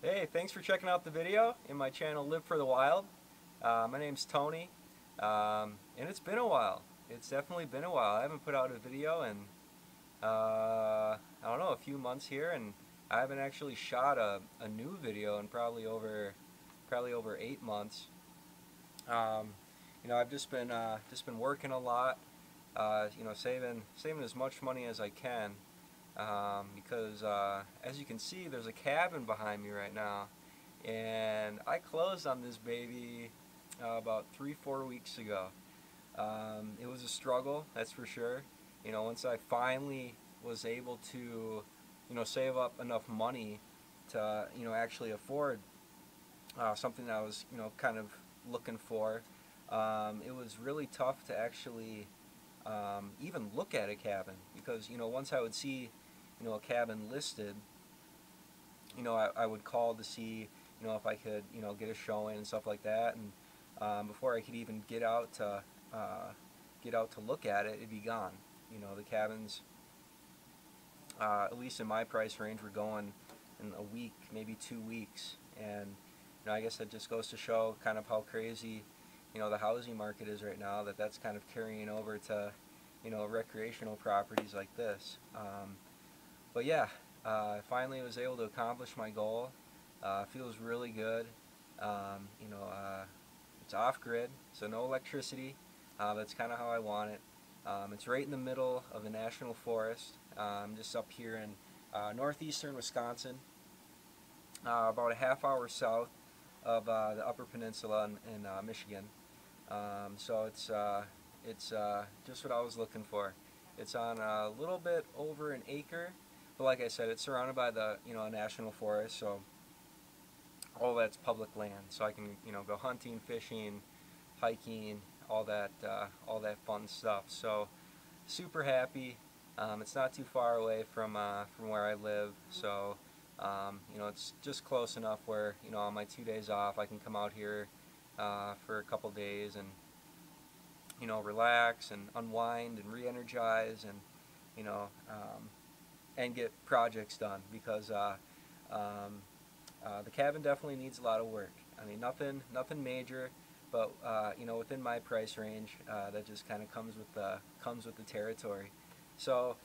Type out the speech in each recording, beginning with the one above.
Hey, thanks for checking out the video in my channel Live for the Wild. My name's Tony, and it's been a while. It's definitely been a while. I haven't put out a video in, I don't know, a few months here, and I haven't actually shot a new video in probably over 8 months. Um, I've just been working a lot, saving as much money as I can. Because as you can see, there's a cabin behind me right now, and I closed on this baby about 3-4 weeks ago. It was a struggle, that's for sure. Once I finally was able to save up enough money to actually afford something that I was kind of looking for, it was really tough to actually even look at a cabin, because once I would see a cabin listed, I would call to see if I could get a showing and stuff like that, and before I could even get out to look at it, it'd be gone. The cabins, at least in my price range, were going in a week, maybe 2 weeks, and I guess that just goes to show kind of how crazy the housing market is right now, that's kind of carrying over to recreational properties like this. But yeah, I finally was able to accomplish my goal. Feels really good. It's off-grid, so no electricity. That's kind of how I want it. It's right in the middle of the national forest, just up here in northeastern Wisconsin, about a half-hour south of the Upper Peninsula in Michigan. So it's just what I was looking for. It's on a little bit over an acre. But like I said, it's surrounded by the national forest, so all that's public land. So I can go hunting, fishing, hiking, all that fun stuff. So super happy. It's not too far away from where I live, so it's just close enough where on my 2 days off I can come out here for a couple days and relax and unwind and re-energize and and get projects done, because the cabin definitely needs a lot of work. I mean, nothing major, but within my price range, that just kind of comes with the territory. So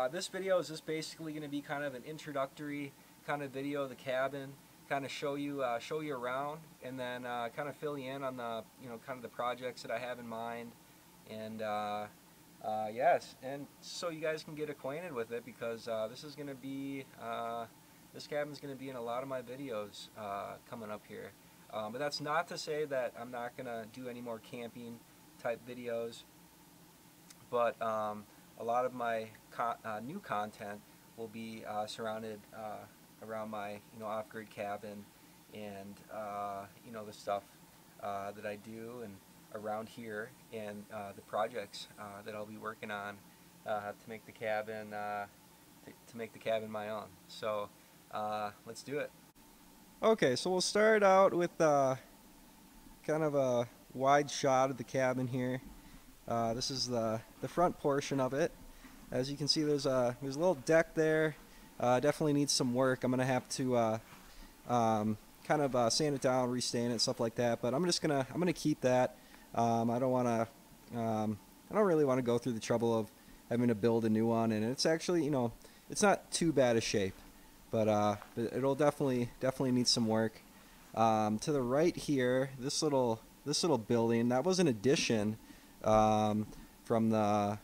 this video is just basically going to be kind of an introductory kind of video of the cabin, kind of show you around, and then kind of fill you in on the kind of the projects that I have in mind, and yes, and so you guys can get acquainted with it, because this cabin's going to be in a lot of my videos coming up here. But that's not to say that I'm not going to do any more camping type videos, but a lot of my new content will be surrounded around my off-grid cabin, and the stuff that I do and around here, and the projects that I'll be working on to make the cabin my own. So let's do it. Okay, so we'll start out with kind of a wide shot of the cabin here. This is the front portion of it. As you can see, there's a little deck there. Definitely needs some work. I'm gonna have to kind of sand it down, restain it, stuff like that. But I'm gonna keep that. I don't really want to go through the trouble of having to build a new one, and it's actually it's not too bad a shape, but it'll definitely need some work. To the right here, this little building, that was an addition from not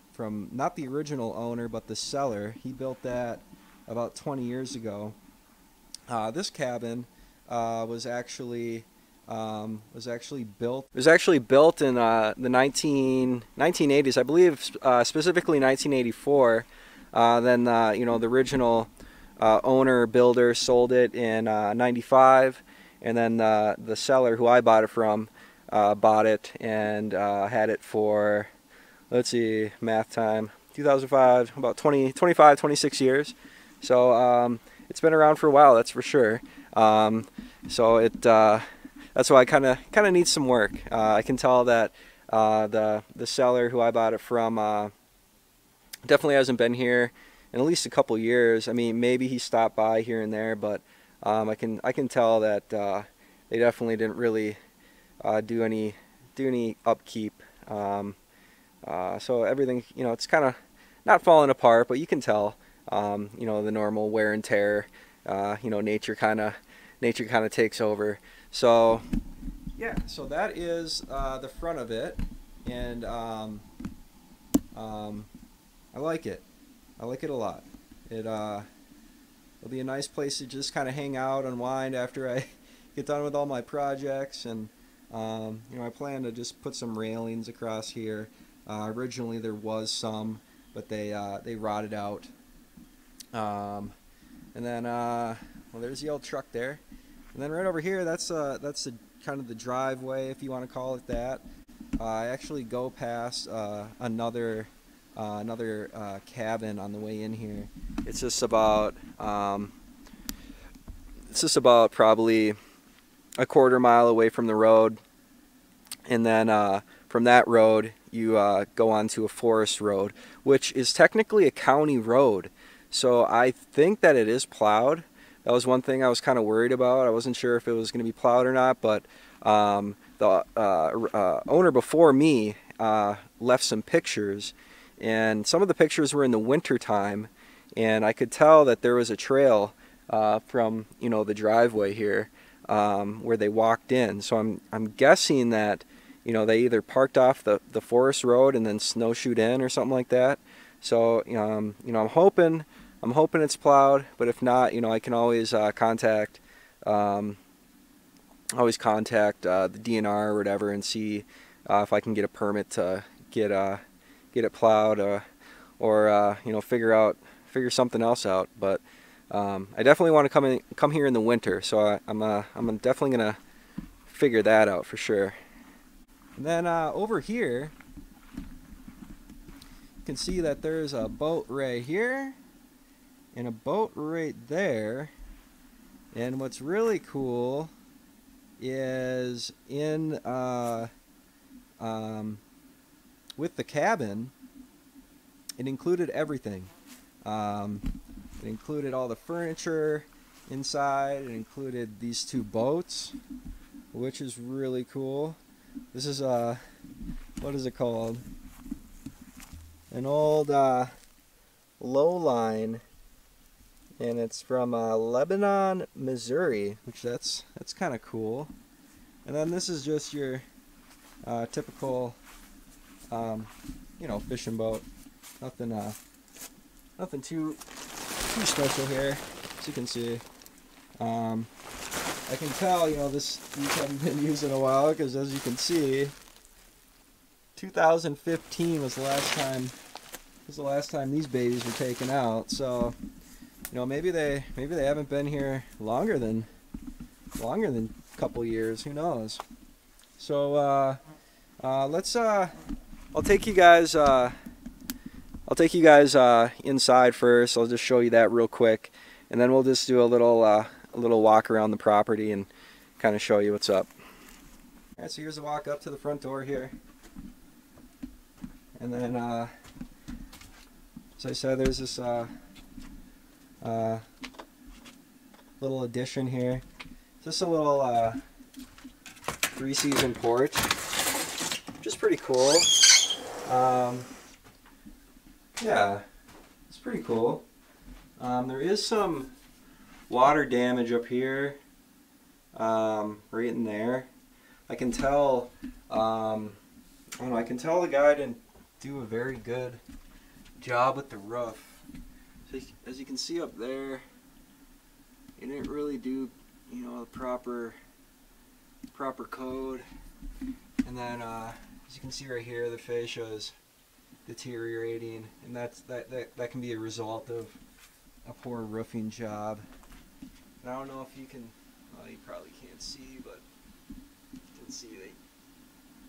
the original owner, but the seller. He built that about 20 years ago. This cabin was actually built in the 1980s, I believe, specifically 1984. Then the original owner builder sold it in 95, and then the seller, who I bought it from, bought it and had it for, let's see, math time, 2005, about 25, 26 years. So it's been around for a while, that's for sure. So that's why I kind of need some work. I can tell that the seller who I bought it from definitely hasn't been here in at least a couple years. I mean, maybe he stopped by here and there, but I can tell that they definitely didn't really do any upkeep. So everything, you know, it's kind of not falling apart, but you can tell, you know, the normal wear and tear. You know, nature kind of takes over. So yeah, so that is the front of it, and I like it. I like it a lot. It'll be a nice place to just kind of hang out, unwind after I get done with all my projects, and you know, I plan to just put some railings across here. Originally there was some, but they rotted out. And then well, there's the old truck there, and then right over here, that's the kind of the driveway, if you want to call it that. I actually go past another cabin on the way in here. It's just about probably a quarter mile away from the road, and then from that road you go onto a forest road, which is technically a county road. So I think that it is plowed. That was one thing I was kind of worried about. I wasn't sure if it was going to be plowed or not, but the owner before me left some pictures, and some of the pictures were in the winter time, and I could tell that there was a trail from, you know, the driveway here where they walked in. So I'm guessing that, you know, they either parked off the forest road and then snowshoed in or something like that. So you know, I'm hoping it's plowed, but if not, you know, I can always contact the DNR or whatever and see if I can get a permit to get it plowed, or you know, figure something else out. But I definitely want to come here in the winter, so I'm definitely gonna figure that out for sure. And then over here, you can see that there's a boat right here and a boat right there. And what's really cool is in with the cabin, it included everything. It included all the furniture inside. It included these two boats, which is really cool. This is what is it called? An old low line, and it's from Lebanon, Missouri, which that's kind of cool. And then this is just your typical, you know, fishing boat. Nothing too special here, as you can see. I can tell, you know, these haven't been used in a while, because as you can see, 2015 was the last time these babies were taken out. So, you know, maybe they haven't been here longer than a couple years. Who knows? So let's I'll take you guys inside first. I'll just show you that real quick, and then we'll just do a little walk around the property and kind of show you what's up. All right, so here's a walk up to the front door here, and then as I said, there's this little addition here. Just a little three-season porch, which is pretty cool. Yeah, it's pretty cool. There is some water damage up here, right in there. I can tell, I don't know, I can tell the guy didn't do a very good job with the roof. So as you can see up there, he didn't really do, you know, the proper coat. And then as you can see right here, the fascia is deteriorating, and that can be a result of a poor roofing job. And I don't know if you can, well, you probably can't see, but you can see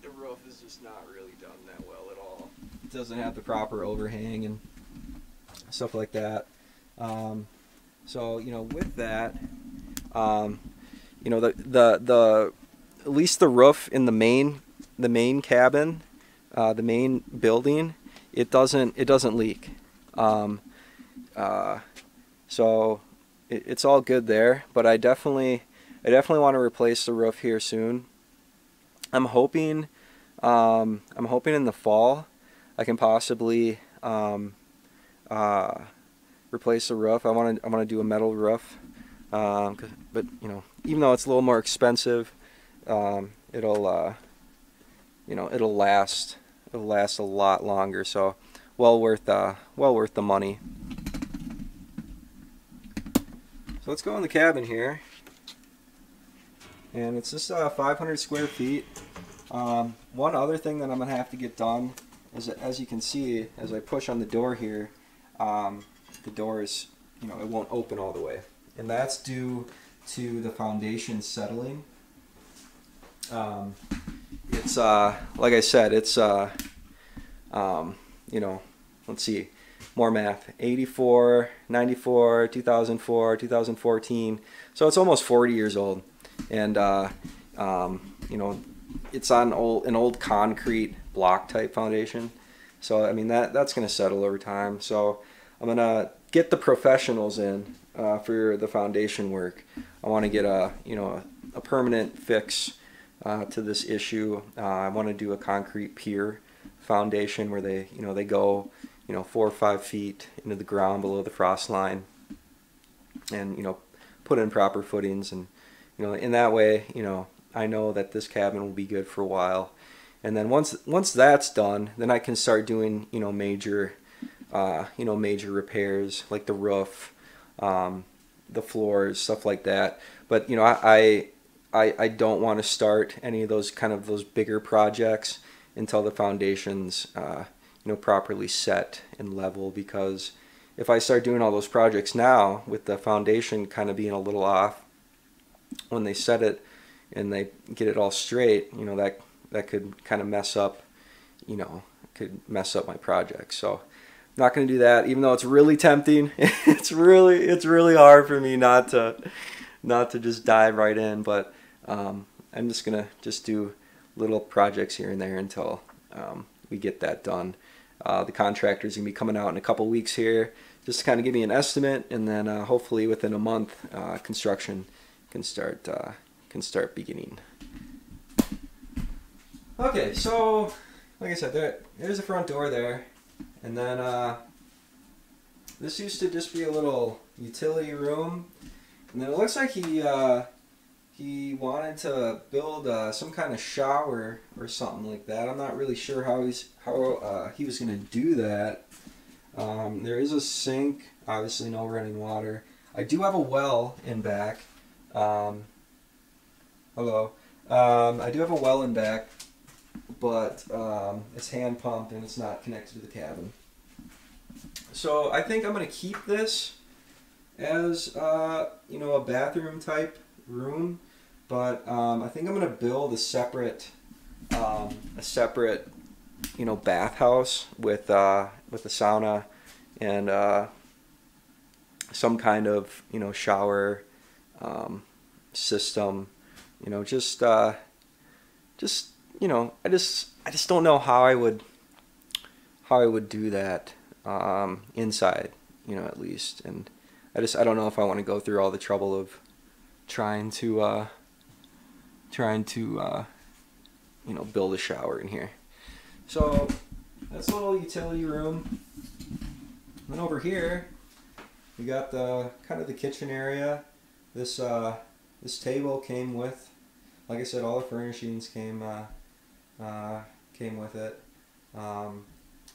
the roof is just not really done that well at all. It doesn't have the proper overhang and stuff like that. So, you know, with that, you know, the at least the roof in the main cabin, the main building, it doesn't leak. So it's all good there, but I definitely want to replace the roof here soon. I'm hoping in the fall I can possibly replace the roof. I want to do a metal roof, but you know, even though it's a little more expensive, it'll last a lot longer. So well worth the money. So let's go in the cabin here, and it's just 500 square feet. One other thing that I'm gonna have to get done is, as you can see, as I push on the door here, the door is, you know, it won't open all the way, and that's due to the foundation settling. It's like I said, it's you know, let's see, more math, 84, 94, 2004, 2014, so it's almost 40 years old, and you know, it's on an old concrete block type foundation, so I mean that's going to settle over time. So I'm going to get the professionals in for the foundation work. I want to get a permanent fix to this issue. I want to do a concrete pier foundation where they go 4 or 5 feet into the ground below the frost line, and put in proper footings, and in that way I know that this cabin will be good for a while. And then once that's done, then I can start doing major repairs like the roof, the floors, stuff like that. But I don't want to start any of those bigger projects until the foundation's properly set and level, because if I start doing all those projects now with the foundation kind of being a little off, when they set it and they get it all straight, that could kind of mess up my project. So I'm not going to do that, even though it's really tempting. it's really hard for me not to just dive right in, but I'm just gonna do little projects here and there until we get that done. The contractor's gonna be coming out in a couple weeks here, just to kind of give me an estimate, and then hopefully within a month construction can start beginning. Okay, so like I said, there's the front door there, and then this used to just be a little utility room, and then it looks like he wanted to build some kind of shower or something like that. I'm not really sure how he was going to do that. There is a sink, obviously no running water. I do have a well in back. Hello. I do have a well in back, but it's hand pumped and it's not connected to the cabin. So I think I'm going to keep this as a bathroom type room, but I think I'm going to build a separate bathhouse with a sauna and some kind of shower system. I just don't know how I would do that inside, at least. And I don't know if I want to go through all the trouble of trying to build a shower in here. So that's a little utility room. And then over here we got the the kitchen area. This table came with, like I said, all the furnishings came with it.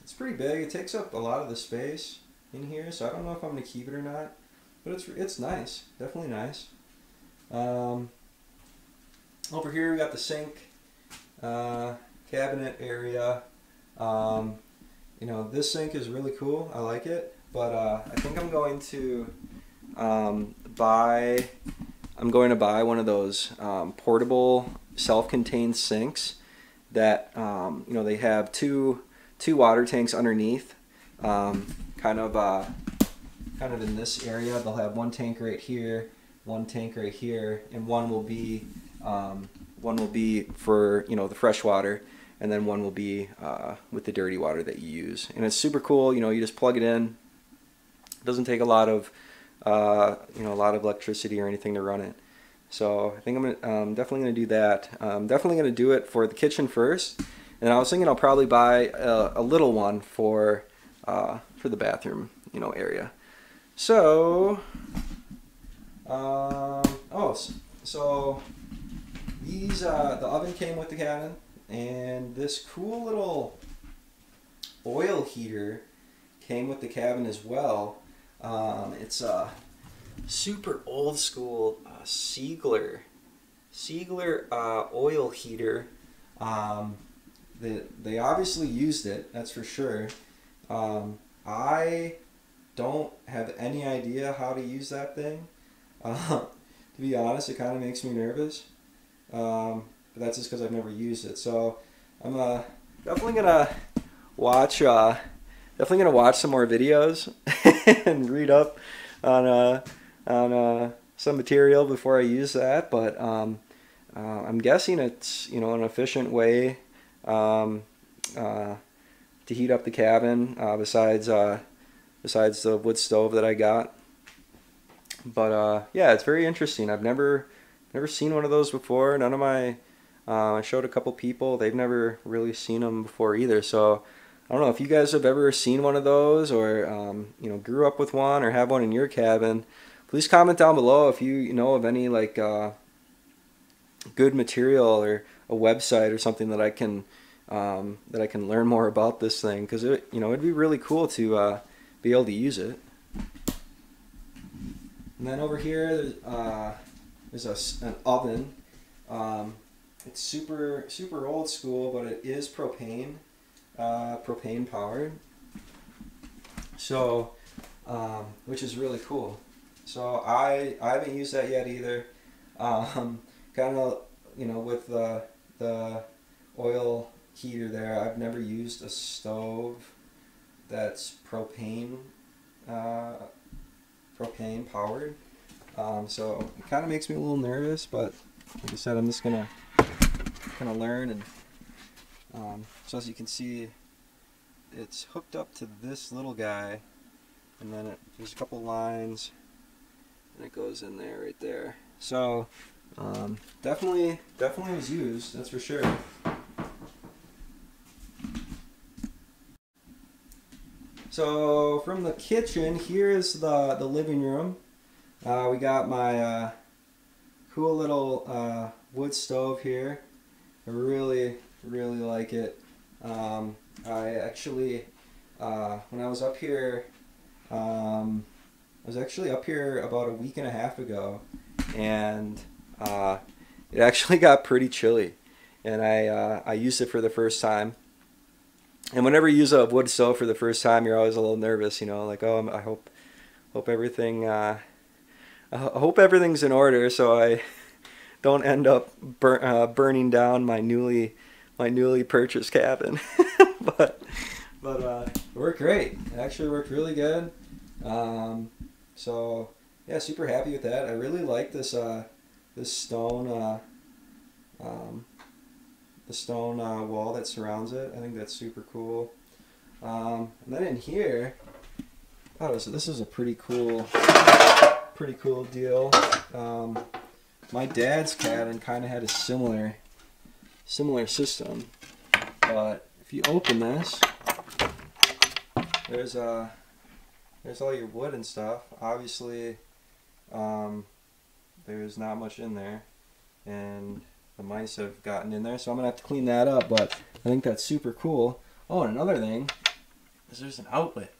It's pretty big. It takes up a lot of the space in here, so I don't know if I'm going to keep it or not. But it's nice, definitely nice. Over here we got the sink, cabinet area. This sink is really cool. I like it, but I think I'm going to buy one of those portable self-contained sinks that they have two water tanks underneath, kind of in this area. They'll have one tank right here, one tank right here, and one will be for the fresh water, and then one will be with the dirty water that you use. And it's super cool. You just plug it in. It doesn't take a lot of you know, a lot of electricity or anything to run it. So I think I'm gonna, definitely going to do that. Definitely going to do it for the kitchen first, and I was thinking I'll probably buy a little one for the bathroom, you know, area. So, so these the oven came with the cabin, and this cool little oil heater came with the cabin as well. It's a super old school Siegler oil heater. They obviously used it, that's for sure. I don't have any idea how to use that thing. To be honest, it kind of makes me nervous. But that's just because I've never used it. So I'm definitely gonna watch some more videos and read up on some material before I use that. But I'm guessing it's, you know, an efficient way to heat up the cabin, besides the wood stove that I got. But yeah, it's very interesting. I've never seen one of those before. None of my I showed a couple people, they've never really seen them before either. So I don't know if you guys have ever seen one of those, or you know, grew up with one or have one in your cabin. Please comment down below if you know of any like good material or a website or something that I can learn more about this thing, because it, you know, it'd be really cool to be able to use it. And then over here, there's an oven. It's super old school, but it is propane powered. So, which is really cool. So I haven't used that yet either. Kind of, you know, with the oil heater there, I've never used a stove that's propane powered. So it kind of makes me a little nervous, but like I said, I'm just gonna learn. And so as you can see, it's hooked up to this little guy, and then there's a couple lines, and it goes in there right there. So definitely was used, that's for sure. So from the kitchen, here's the living room. We got my cool little wood stove here. I really like it. I actually, when I was up here, I was actually up here about a week and a half ago, and it actually got pretty chilly, and I used it for the first time. And whenever you use a wood stove for the first time, you're always a little nervous, you know, like, oh, I hope everything, I hope everything's in order, so I don't end up burning down my newly purchased cabin. but it worked great. It actually worked really good. So yeah, super happy with that. I really like this this stone the stone wall that surrounds it. I think that's super cool. And then in here, this is a pretty cool deal. My dad's cabin kind of had a similar system, but if you open this, there's all your wood and stuff. Obviously, there's not much in there, and the mice have gotten in there, so I'm gonna have to clean that up. But I think that's super cool. Oh, and another thing is there's an outlet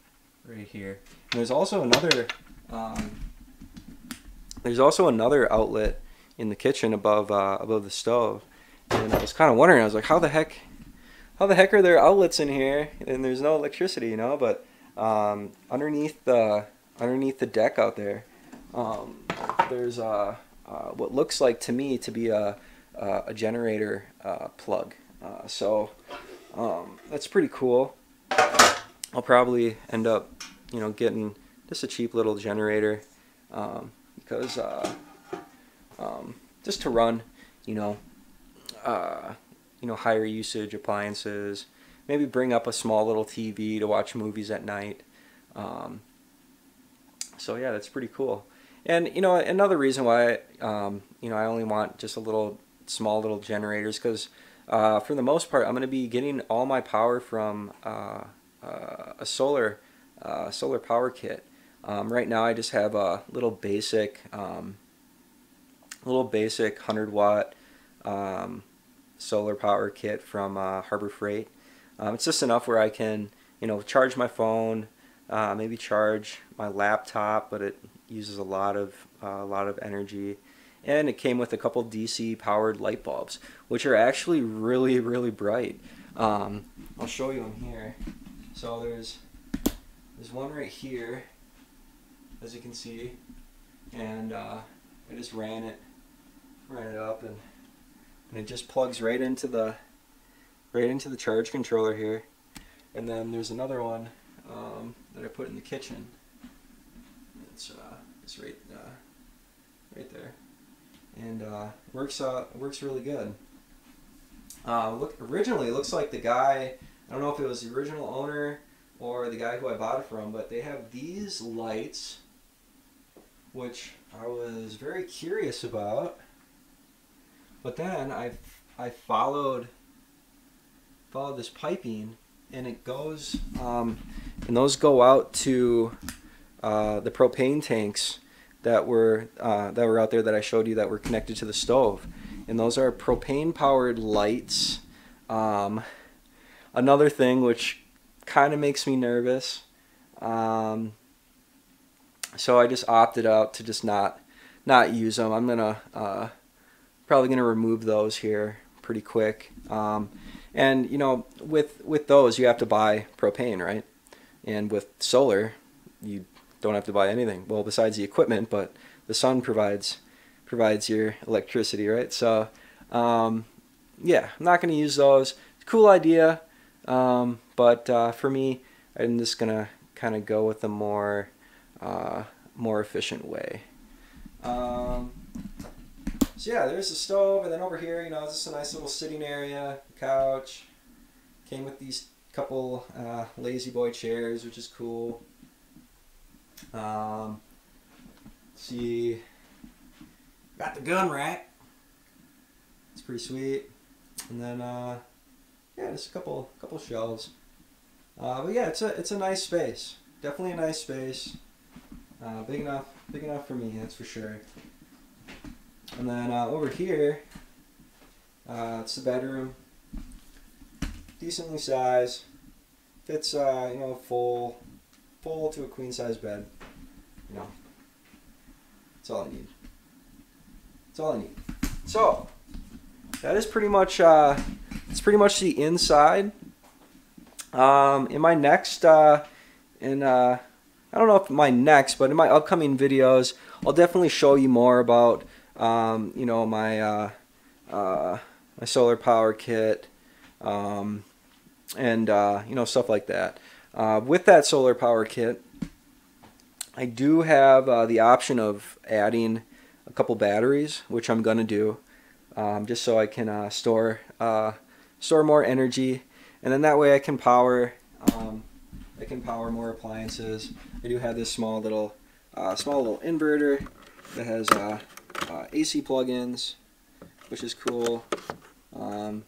right here. And there's also another outlet in the kitchen above the stove. And I was kind of wondering, I was like, how the heck are there outlets in here and there's no electricity, you know? But underneath the deck out there, there's what looks like to me to be a generator plug. So that's pretty cool. I'll probably end up, you know, getting just a cheap little generator, because just to run, you know, higher usage appliances. Maybe bring up a small little TV to watch movies at night. So yeah, that's pretty cool. And you know, another reason why you know, I only want just a little small little generators, because for the most part I'm going to be getting all my power from a solar power kit. Right now I just have a little basic 100-watt solar power kit from Harbor Freight. It's just enough where I can, you know, charge my phone, maybe charge my laptop, but it uses a lot of energy. And it came with a couple DC powered light bulbs, which are actually really, really bright. I'll show you them here. So there's one right here, as you can see, and I just ran it up, and it just plugs right into the charge controller here. And then there's another one that I put in the kitchen. It's right there, and works really good. Originally it looks like the guy, I don't know if it was the original owner or the guy who I bought it from, but they have these lights, which I was very curious about. But then I followed this piping, and it goes, and those go out to the propane tanks that were out there that I showed you that were connected to the stove, and those are propane powered lights. Another thing which kind of makes me nervous, so I just opted out to just not use them. I'm gonna probably gonna remove those here pretty quick. And you know, with those you have to buy propane, right? And with solar you don't have to buy anything, well, besides the equipment, but the sun provides your electricity, right? So yeah, I'm not going to use those. Cool idea, but for me, I'm just gonna kind of go with the more efficient way. So yeah, there's the stove, and then over here, you know, it's just a nice little sitting area, couch. Came with these couple lazy boy chairs, which is cool. See, got the gun rack. It's pretty sweet. And then yeah, just a couple shelves. But yeah, it's a nice space. Definitely a nice space. Big enough for me, that's for sure. And then over here, it's the bedroom. Decently sized. Fits you know, full to a queen size bed. You know, that's all I need. That's all I need. So that is pretty much it's pretty much the inside. In my next I don't know if my next, but in my upcoming videos, I'll definitely show you more about you know, my my solar power kit, and you know, stuff like that. With that solar power kit, I do have the option of adding a couple batteries, which I'm gonna do, just so I can store more energy, and then that way I can power more appliances. I do have this small little inverter that has AC plugins, which is cool. About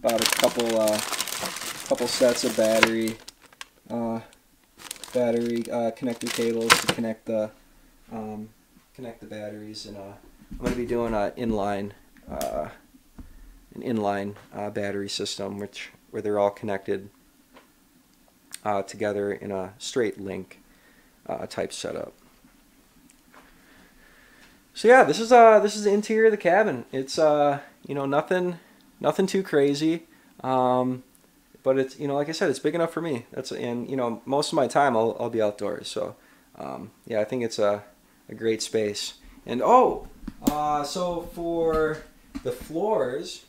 a couple sets of battery connector cables to connect the batteries, and I'm going to be doing an inline battery system, where they're all connected together in a straight link type setup. So yeah, this is the interior of the cabin. It's you know, nothing too crazy, but it's, you know, like I said, it's big enough for me. And you know, most of my time I'll be outdoors. So yeah, I think it's a great space. And so for the floors,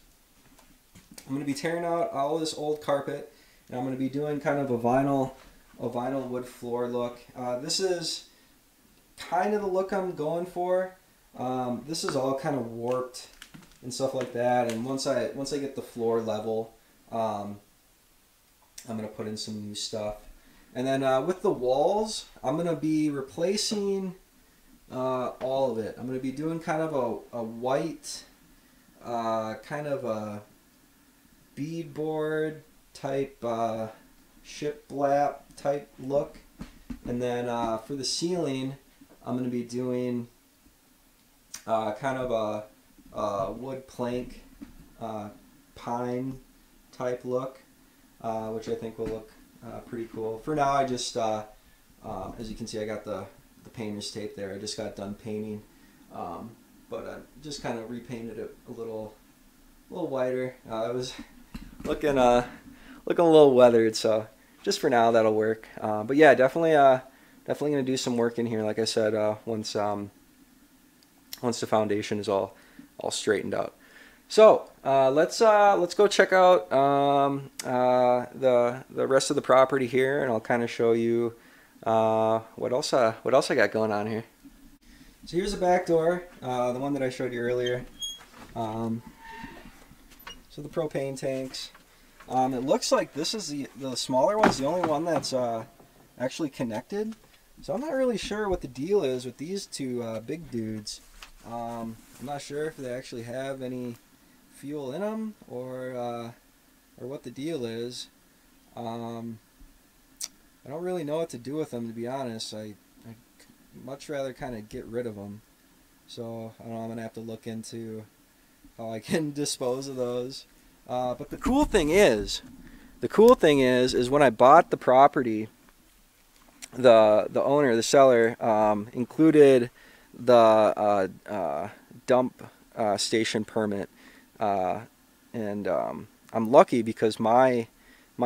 I'm going to be tearing out all this old carpet, and I'm going to be doing kind of a vinyl wood floor look. This is kind of the look I'm going for. This is all kind of warped and stuff like that, and once I get the floor level, I'm going to put in some new stuff. And then with the walls, I'm going to be replacing all of it. I'm going to be doing kind of a white, kind of a beadboard type, shiplap type look. And then for the ceiling, I'm going to be doing kind of a wood plank, pine type look, which I think will look pretty cool. For now, I just, as you can see, I got the painter's tape there. I just got done painting, but I just kind of repainted it a little whiter. It was looking a little weathered, so just for now that'll work. But yeah, definitely gonna do some work in here. Like I said, once the foundation is all straightened out. So let's go check out the rest of the property here, and I'll kind of show you what else I got going on here. So here's the back door, the one that I showed you earlier. So the propane tanks. It looks like this is the smaller one's the only one that's actually connected. So I'm not really sure what the deal is with these two big dudes. I'm not sure if they actually have any fuel in them or what the deal is. I don't really know what to do with them, to be honest. I'd much rather kind of get rid of them. So I don't know, I'm gonna have to look into how I can dispose of those. But the cool thing is when I bought the property, the owner, the seller, included the dump station permit, and I'm lucky because my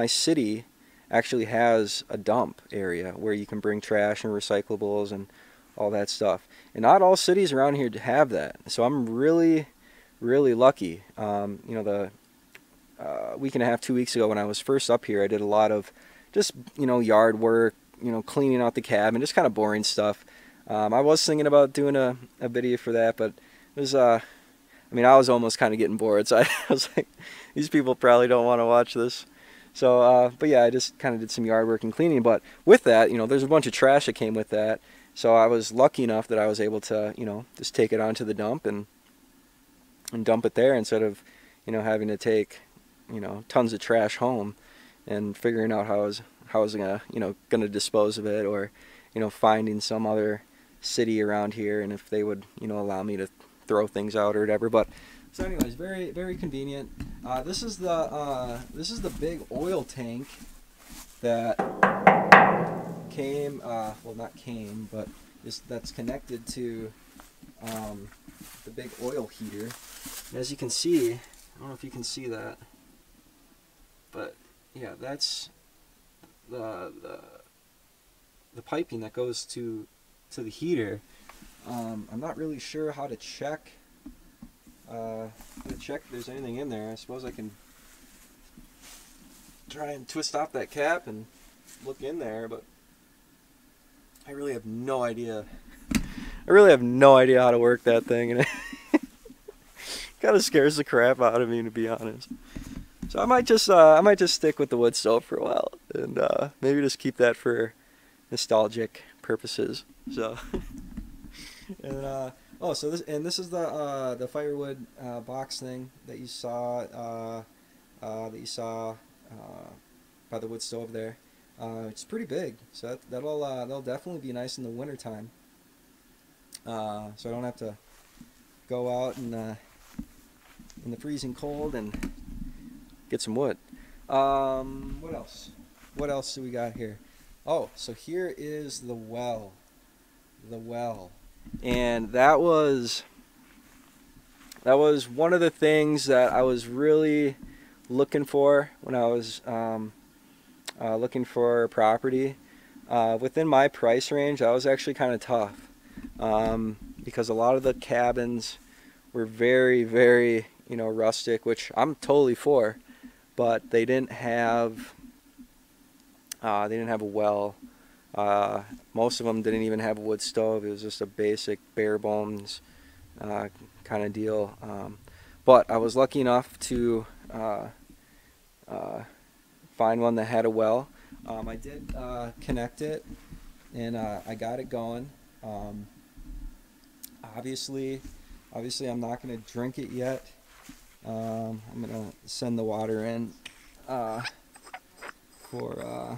city actually has a dump area where you can bring trash and recyclables and all that stuff. And not all cities around here have that, so I'm really lucky. You know, the week and a half, 2 weeks ago when I was first up here, I did a lot of just, you know, yard work, you know, cleaning out the cabin, just kind of boring stuff. I was thinking about doing a video for that, but it was, I mean, I was almost kind of getting bored, so I was like, these people probably don't want to watch this. So, but yeah, I just kind of did some yard work and cleaning. But with that, you know, there's a bunch of trash that came with that. So I was lucky enough that I was able to, you know, just take it onto the dump and dump it there instead of, you know, having to take, you know, tons of trash home and figuring out how I was gonna dispose of it, or, you know, finding some other city around here and if they would, you know, allow me to throw things out or whatever. But so anyways, very convenient. This is the big oil tank that came, well, not came, but that's connected to the big oil heater. And as you can see, I don't know if you can see that, but yeah, that's the piping that goes to the heater. I'm not really sure how to check if there's anything in there. I suppose I can try and twist off that cap and look in there, but I really have no idea. I really have no idea how to work that thing, and it kind of scares the crap out of me, to be honest. So I might just stick with the wood stove for a while, and maybe just keep that for nostalgic purposes. So, and oh, so this is the firewood box thing that you saw by the wood stove there. It's pretty big, so that'll definitely be nice in the winter time. So I don't have to go out in the freezing cold and get some wood. What else? What else do we got here? Oh, so here is the well. The well. And that was one of the things that I was really looking for when I was looking for a property. Within my price range, that was actually kind of tough, because a lot of the cabins were very, you know, rustic, which I'm totally for, but they didn't have a well. Most of them didn't even have a wood stove. It was just a basic bare bones kind of deal. But I was lucky enough to find one that had a well. I did connect it, and I got it going. Obviously, I'm not going to drink it yet. I'm going to send the water in for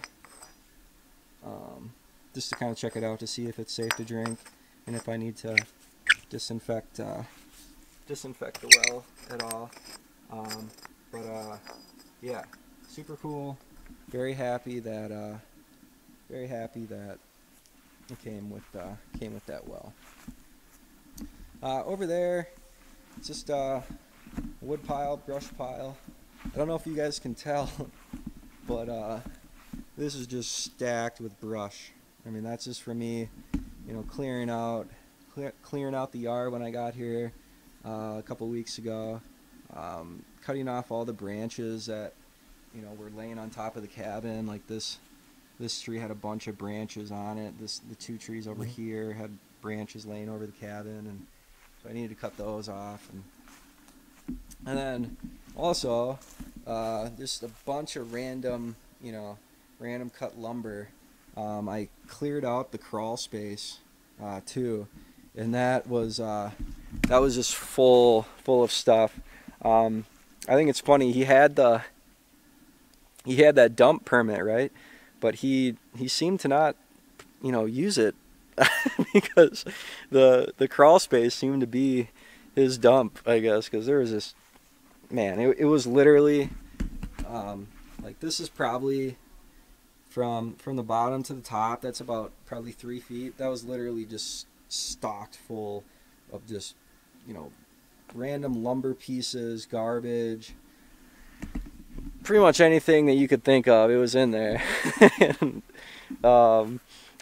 just to kind of check it out to see if it's safe to drink, and if I need to disinfect the well at all. Yeah, super cool. Very happy that it came with that well. Over there, it's just wood pile, brush pile. I don't know if you guys can tell, but this is just stacked with brush. I mean, that's just for me, you know, clearing out the yard when I got here a couple weeks ago, cutting off all the branches that, you know, were laying on top of the cabin. Like this tree had a bunch of branches on it. The two trees over here had branches laying over the cabin, and so I needed to cut those off. And then also just a bunch of random cut lumber. I cleared out the crawl space too, and that was just full of stuff. I think it's funny, he had that dump permit, right? But he seemed to not, you know, use it because the crawl space seemed to be his dump, I guess, because there was this, man, it was literally like, this is probably from the bottom to the top, that's about probably 3 feet. That was literally just stocked full of just, you know, random lumber pieces, garbage, pretty much anything that you could think of, it was in there. And,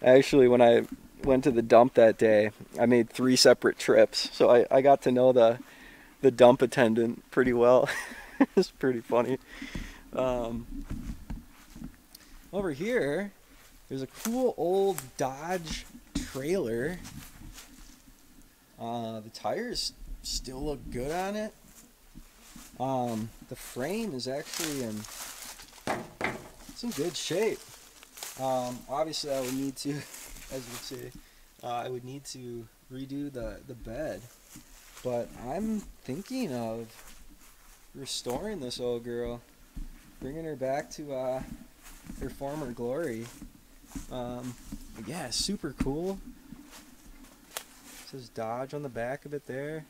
actually, when I went to the dump that day, I made 3 separate trips, so I got to know the dump attendant pretty well. It's pretty funny. Over here, there's a cool old Dodge trailer. The tires still look good on it. The frame is actually in good shape. Obviously, I would need to, as you see, I would need to redo the bed. But I'm thinking of restoring this old girl, bringing her back to her former glory. Yeah, super cool. It says Dodge on the back of it there.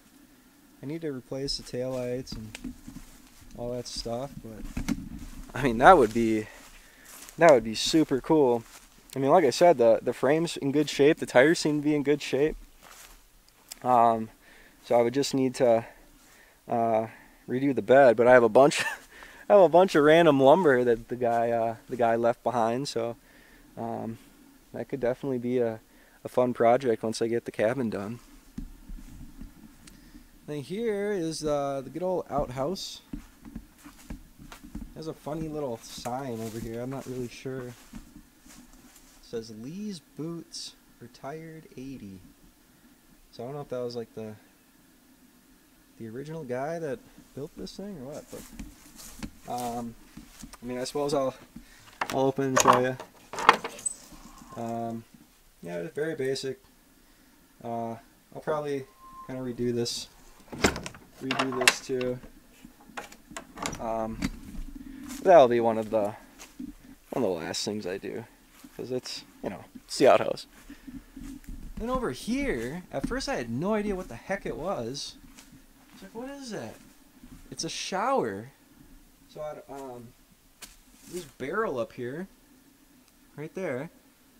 I need to replace the taillights and all that stuff, but I mean, that would be super cool. I mean, like I said, the frame's in good shape, the tires seem to be in good shape. So I would just need to redo the bed, but I have a bunch of random lumber that the guy left behind, so that could definitely be a fun project once I get the cabin done. Then here is the good old outhouse. There's a funny little sign over here. I'm not really sure. It says Lee's Boots, retired 80. So I don't know if that was like the original guy that built this thing or what. But I mean, I suppose I'll open and show you. Yeah, it's very basic. I'll probably kind of redo this too. That'll be one of the last things I do, because it's, you know, it's the outhouse. Then over here, at first I had no idea what the heck it was. I was like, what is that? It's a shower. So this barrel up here, right there,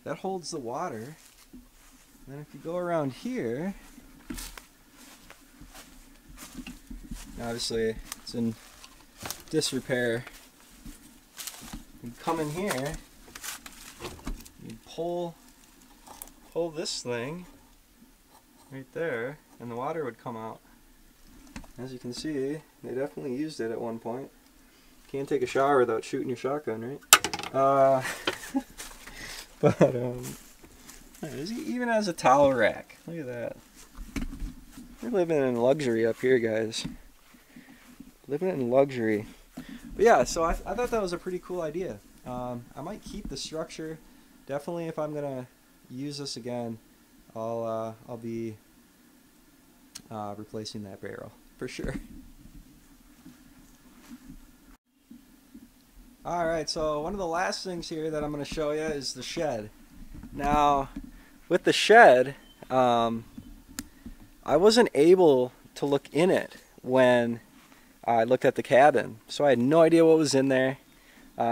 that holds the water. And then if you go around here, obviously it's in disrepair. You come in here, you pull this thing right there, and the water would come out. As you can see, they definitely used it at one point. Can't take a shower without shooting your shotgun, right? But it even has a towel rack. Look at that. We're living in luxury up here, guys. Living in luxury. But yeah, so I thought that was a pretty cool idea. I might keep the structure. Definitely, if I'm gonna use this again, I'll be replacing that barrel for sure. Alright, so one of the last things here that I'm going to show you is the shed. Now, with the shed, I wasn't able to look in it when I looked at the cabin, so I had no idea what was in there.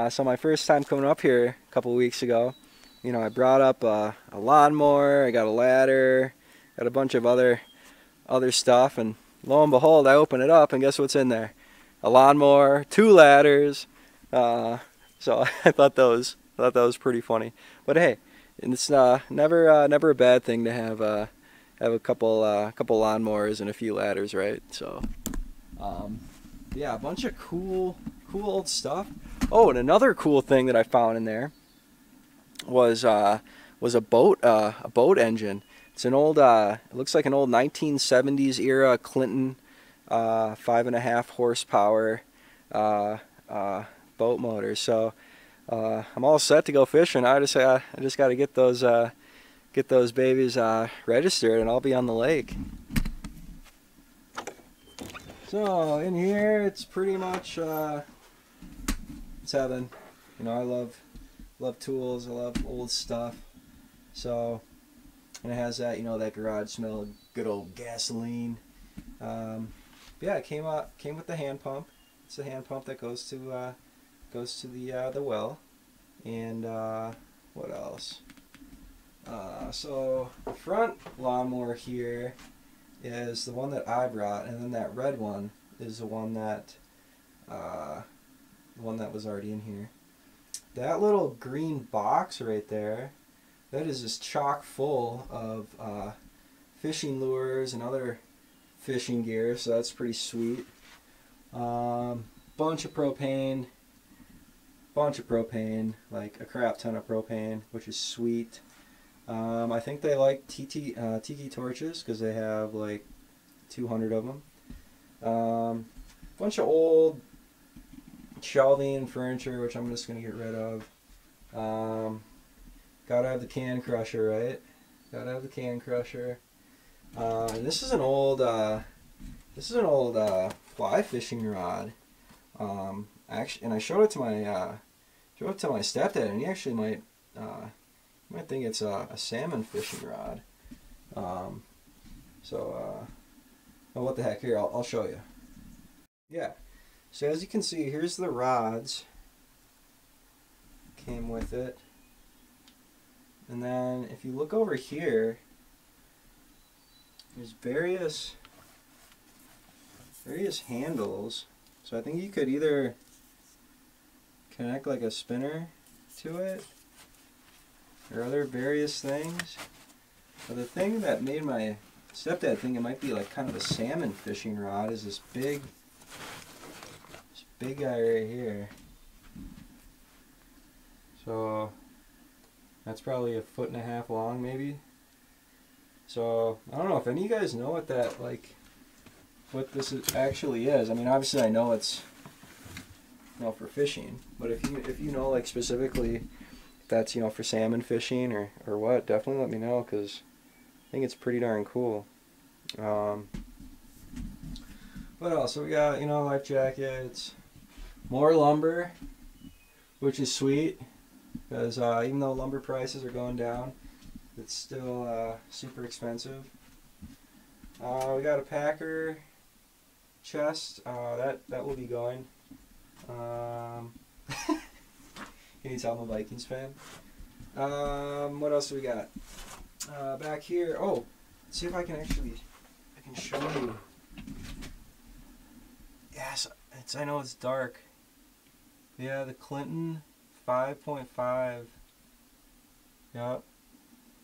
So my first time coming up here a couple weeks ago, you know, I brought up a lawnmower, I got a ladder, got a bunch of other stuff, and lo and behold, I open it up and guess what's in there? A lawnmower, 2 ladders. So I thought that was pretty funny. But hey, it's never a bad thing to have a couple lawnmowers and a few ladders, right? So yeah, a bunch of cool old stuff. Oh, and another cool thing that I found in there was a boat engine. It's an old it looks like an old 1970s era Clinton 5.5 horsepower boat motor. So I'm all set to go fishing. I just got to get those babies registered, and I'll be on the lake. So in here, it's pretty much it's heaven. You know, I love tools. I love old stuff. So, and it has that, you know, that garage smell of good old gasoline. Yeah, it came with the hand pump. It's a hand pump that goes to the well. And what else? So the front lawnmower here is the one that I brought, and then that red one is the one that was already in here. That little green box right there, that is just chock full of fishing lures and other fishing gear, so that's pretty sweet. Bunch of propane, like a crap ton of propane, which is sweet. I think they like tiki torches because they have like 200 of them. Bunch of old shelving and furniture, which I'm just going to get rid of. Gotta have the can crusher, right? Gotta have the can crusher. And this is an old fly fishing rod. Actually, and I showed it to my stepdad, and he actually might think it's a salmon fishing rod. Oh, what the heck? Here, I'll show you. Yeah. So as you can see, here's the rods. Came with it. And then if you look over here, there's various handles. So I think you could either connect like a spinner to it or other various things. But the thing that made my stepdad think it might be like kind of a salmon fishing rod is this big guy right here. So that's probably 1.5 feet long, maybe. So I don't know if any of you guys know what that, like, what this actually is. I mean, obviously I know it's, you know, for fishing, but if you know, like, specifically if that's, you know, for salmon fishing or what, definitely let me know, because I think it's pretty darn cool. What else? So we got, you know, life jackets, more lumber, which is sweet, because even though lumber prices are going down, it's still super expensive. We got a packer chest that will be going. Can you tell I'm a Vikings fan? What else do we got? Back here. Oh, let's see if I can show you. Yes, I know it's dark. Yeah, the Clinton 5.5. Yep.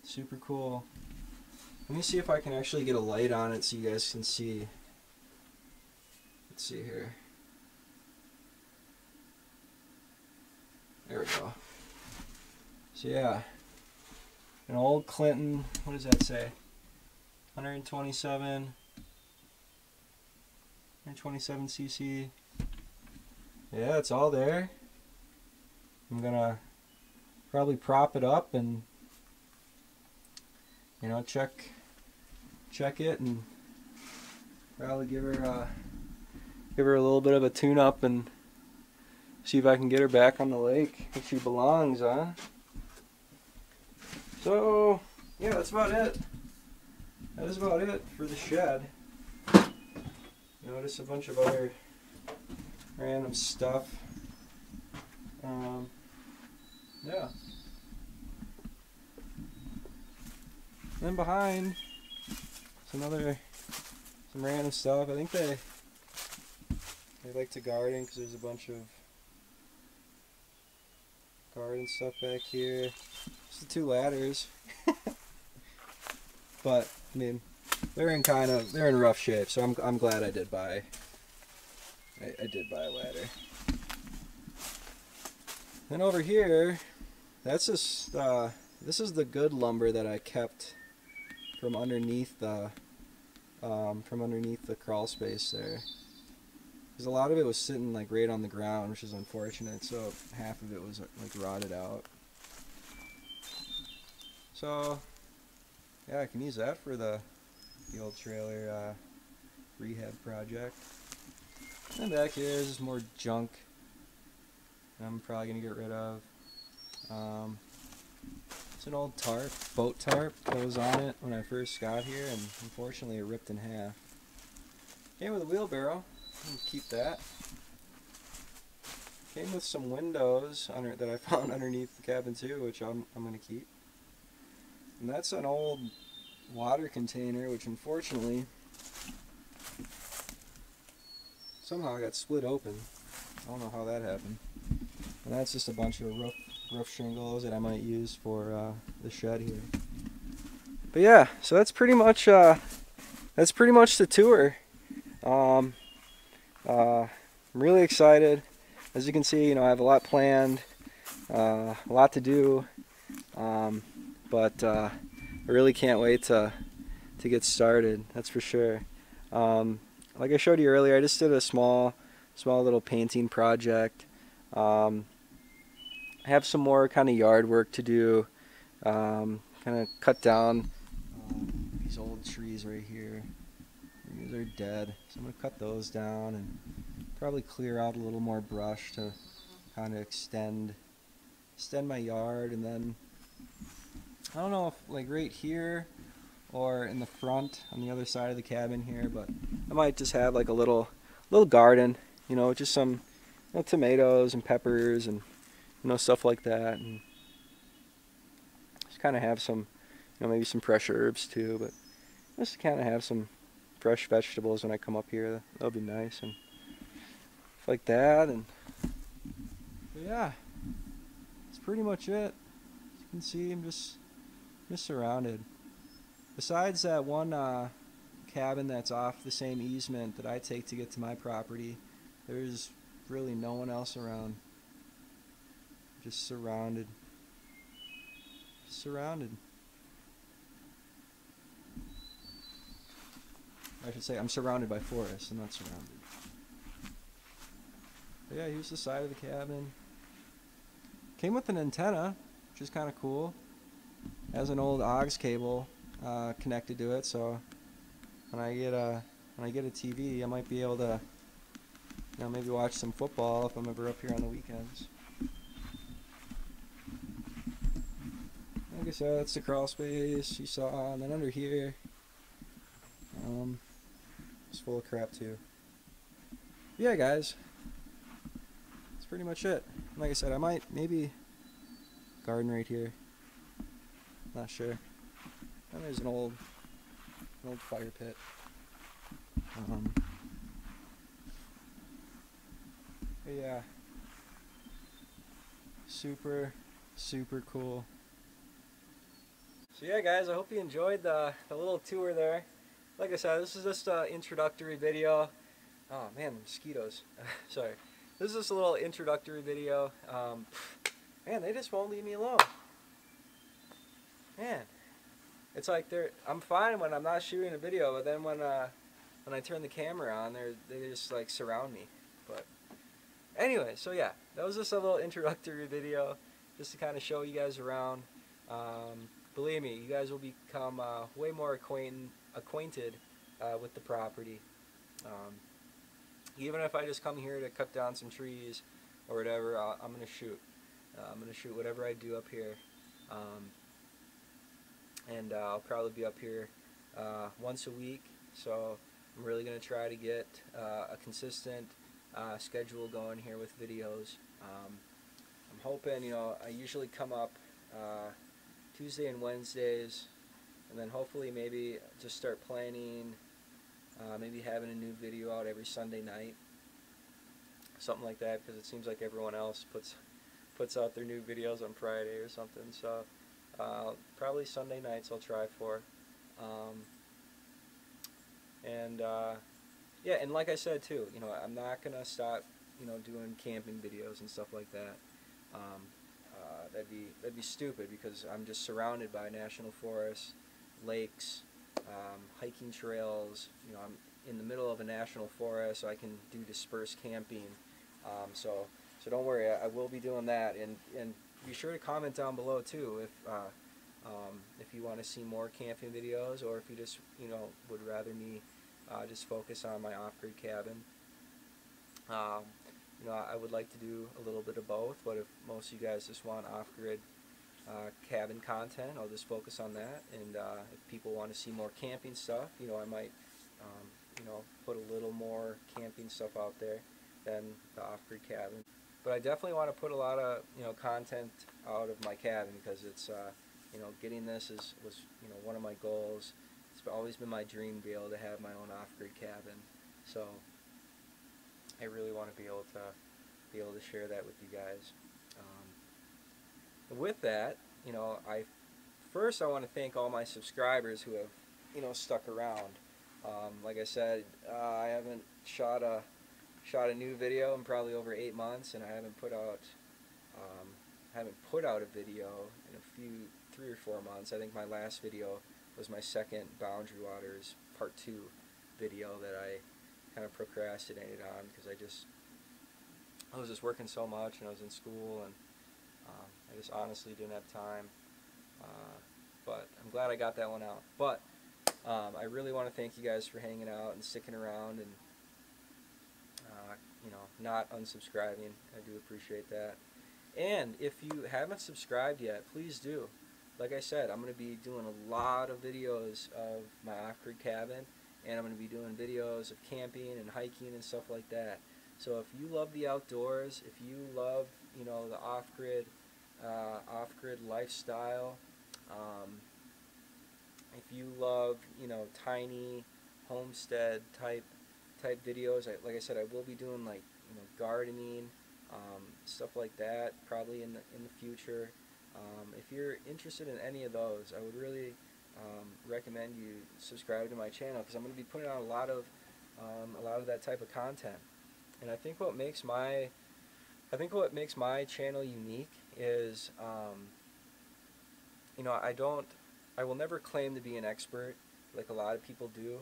Super cool. Let me see if I can actually get a light on it so you guys can see. Let's see here. There we go. So yeah, an old Clinton, what does that say? 127 cc. Yeah, it's all there. I'm gonna probably prop it up and, you know, check it, and probably give her a little bit of a tune up and see if I can get her back on the lake if she belongs, huh? So yeah, that's about it. That is about it for the shed. Notice a bunch of other random stuff. Yeah. Then behind, some random stuff. I think they like to garden because there's a bunch of garden stuff back here. Just the two ladders. But I mean, they're in rough shape, so I'm glad I did buy a ladder. Then over here, that's just this is the good lumber that I kept from underneath the crawl space there, because a lot of it was sitting like right on the ground, which is unfortunate. So half of it was like rotted out. So yeah, I can use that for the old trailer rehab project. And back here is just more junk I'm probably gonna get rid of. It's an old tarp, boat tarp that was on it when I first got here, and unfortunately it ripped in half. Came with a wheelbarrow. I'm gonna keep that. Came with some windows that I found underneath the cabin too, which I'm gonna keep. And that's an old water container, which unfortunately somehow got split open. I don't know how that happened. And that's just a bunch of roof shingles that I might use for the shed here. But yeah, so that's pretty much the tour. I'm really excited. As you can see, you know, I have a lot planned, a lot to do, but I really can't wait to get started. That's for sure. Like I showed you earlier, I just did a small little painting project. I have some more kind of yard work to do. Kind of cut down these old trees right here. These are dead, so I'm gonna cut those down and probably clear out a little more brush to kind of extend my yard. And then I don't know if like right here or in the front on the other side of the cabin here, but I might just have like a little garden, you know, just some tomatoes and peppers and stuff like that, and just kind of have some, maybe some fresh herbs too, but just kind of have some fresh vegetables when I come up here. That'll be nice, and stuff like that. And but yeah, that's pretty much it. As you can see, I'm just surrounded. Besides that one cabin that's off the same easement that I take to get to my property, there's really no one else around. Just surrounded. I should say I'm surrounded by forest. I'm not surrounded. But yeah, here's the side of the cabin. Came with an antenna, which is kind of cool. Has an old aux cable connected to it, so when I get a TV, I might be able to, maybe watch some football if I'm ever up here on the weekends. Like I said, that's the crawl space you saw, and then under here, it's full of crap too. Yeah, guys, that's pretty much it. Like I said, I might maybe garden right here. Not sure. And there's an old fire pit. But yeah, super cool. So yeah, guys, I hope you enjoyed the little tour there. Like I said, this is just an introductory video. Oh man, the mosquitoes. Sorry. This is just a little introductory video. Man, they just won't leave me alone. Man, it's like I'm fine when I'm not shooting a video, but then when I turn the camera on, they just like surround me. But Anyway, so yeah, that was just a little introductory video just to kind of show you guys around. Believe me, you guys will become way more acquainted with the property. Um, Even if I just come here to cut down some trees or whatever, I'm going to shoot. I'm going to shoot whatever I do up here. And I'll probably be up here once a week. So I'm really going to try to get a consistent schedule going here with videos. I'm hoping, I usually come up Tuesday and Wednesdays, and then hopefully maybe just start planning, maybe having a new video out every Sunday night, something like that, because it seems like everyone else puts out their new videos on Friday or something. So probably Sunday nights I'll try for. Yeah, and like I said too, I'm not gonna stop, doing camping videos and stuff like that. That'd be stupid, because I'm just surrounded by national forests, lakes, hiking trails. I'm in the middle of a national forest, so I can do dispersed camping. So don't worry, I will be doing that, and be sure to comment down below too if you want to see more camping videos, or if you just would rather me just focus on my off-grid cabin. I would like to do a little bit of both, but if most of you guys just want off-grid cabin content, I'll just focus on that. And if people want to see more camping stuff, I might put a little more camping stuff out there than the off-grid cabin. But I definitely want to put a lot of content out of my cabin, because it's getting this was one of my goals. It's always been my dream to be able to have my own off-grid cabin. So I really want to be able to share that with you guys. With that, I want to thank all my subscribers who have stuck around. Like I said, I haven't shot a new video in probably over 8 months, and I haven't put out a video in a few 3 or 4 months. I think my last video was my second Boundary Waters Part 2 video that I kind of procrastinated on, because I was just working so much, and I was in school, and I just honestly didn't have time. But I'm glad I got that one out. But I really want to thank you guys for hanging out and sticking around, and not unsubscribing. I do appreciate that. And if you haven't subscribed yet, please do. Like I said, I'm going to be doing a lot of videos of my off-grid cabin, and I'm going to be doing videos of camping and hiking and stuff like that. So if you love the outdoors, if you love the off-grid lifestyle, if you love tiny homestead type videos, like I said, I will be doing like gardening, stuff like that, probably in the future. If you're interested in any of those, I would really recommend you subscribe to my channel, because I'm going to be putting out a lot of that type of content. And I think what makes my channel unique is I will never claim to be an expert like a lot of people do.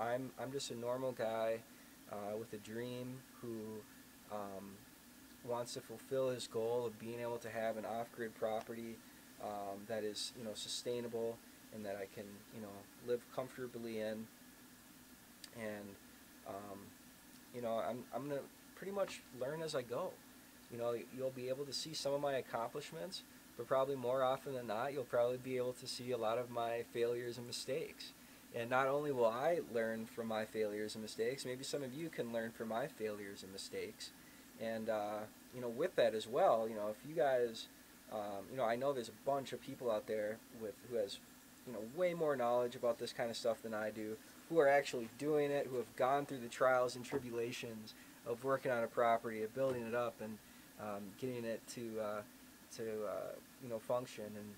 I'm just a normal guy with a dream who wants to fulfill his goal of being able to have an off-grid property that is sustainable, and that I can live comfortably in. And I'm gonna pretty much learn as I go. You'll be able to see some of my accomplishments, but probably more often than not, you'll probably be able to see a lot of my failures and mistakes. And not only will I learn from my failures and mistakes, maybe some of you can learn from my failures and mistakes. And with that as well, if you guys, I know there's a bunch of people out there who has way more knowledge about this kind of stuff than I do, who are actually doing it, who have gone through the trials and tribulations of working on a property, of building it up, and getting it to function. And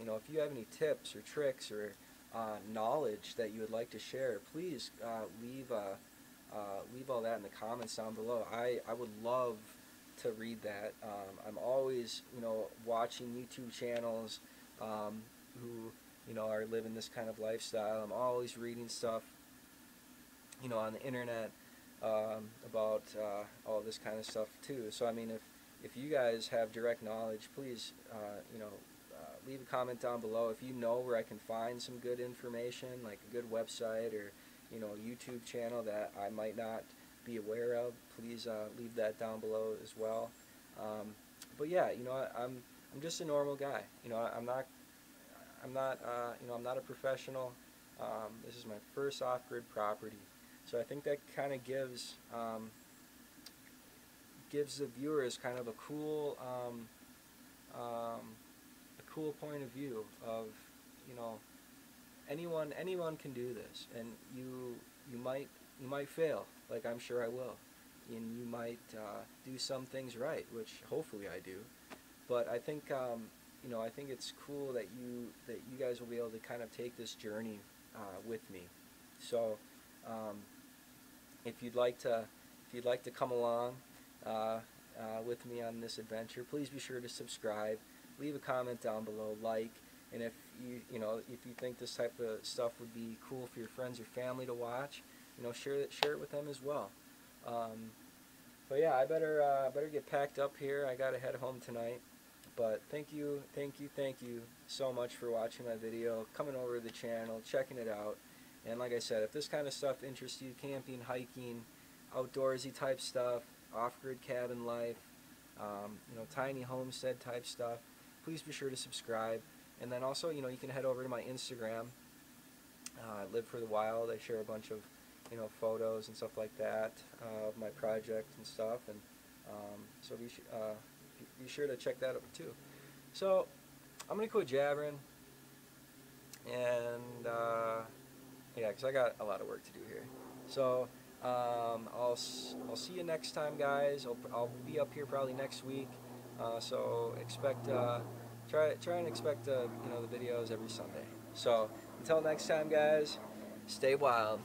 if you have any tips or tricks or knowledge that you would like to share, please leave all that in the comments down below. I would love to read that. I'm always watching YouTube channels who are living this kind of lifestyle. I'm always reading stuff on the internet about all this kind of stuff too. So I mean, if you guys have direct knowledge, please leave a comment down below. If you know where I can find some good information, like a good website or YouTube channel that I might not be aware of, please leave that down below as well. But yeah, I'm just a normal guy. I'm not a professional. This is my first off-grid property, so I think that kind of gives the viewers kind of a cool point of view of anyone can do this, and you might fail, like I'm sure I will, and you might do some things right, which hopefully I do. But I think I think it's cool that you guys will be able to kind of take this journey with me. So if you'd like to come along with me on this adventure, please be sure to subscribe, leave a comment down below, like, and if you think this type of stuff would be cool for your friends or family to watch, share it with them as well. But yeah, I better get packed up here. I gotta head home tonight. But thank you so much for watching my video, coming over to the channel, checking it out. And like I said, if this kind of stuff interests you, camping, hiking, outdoorsy type stuff, off-grid cabin life, tiny homestead type stuff, please be sure to subscribe. And then also, you can head over to my Instagram, Live for the Wild. I share a bunch of, photos and stuff like that of my project and stuff. And so be sure to check that out too. So I'm gonna quit jabbering, and yeah, because I got a lot of work to do here. So I'll see you next time, guys. I'll be up here probably next week. So expect try and expect the videos every Sunday. So until next time, guys, stay wild.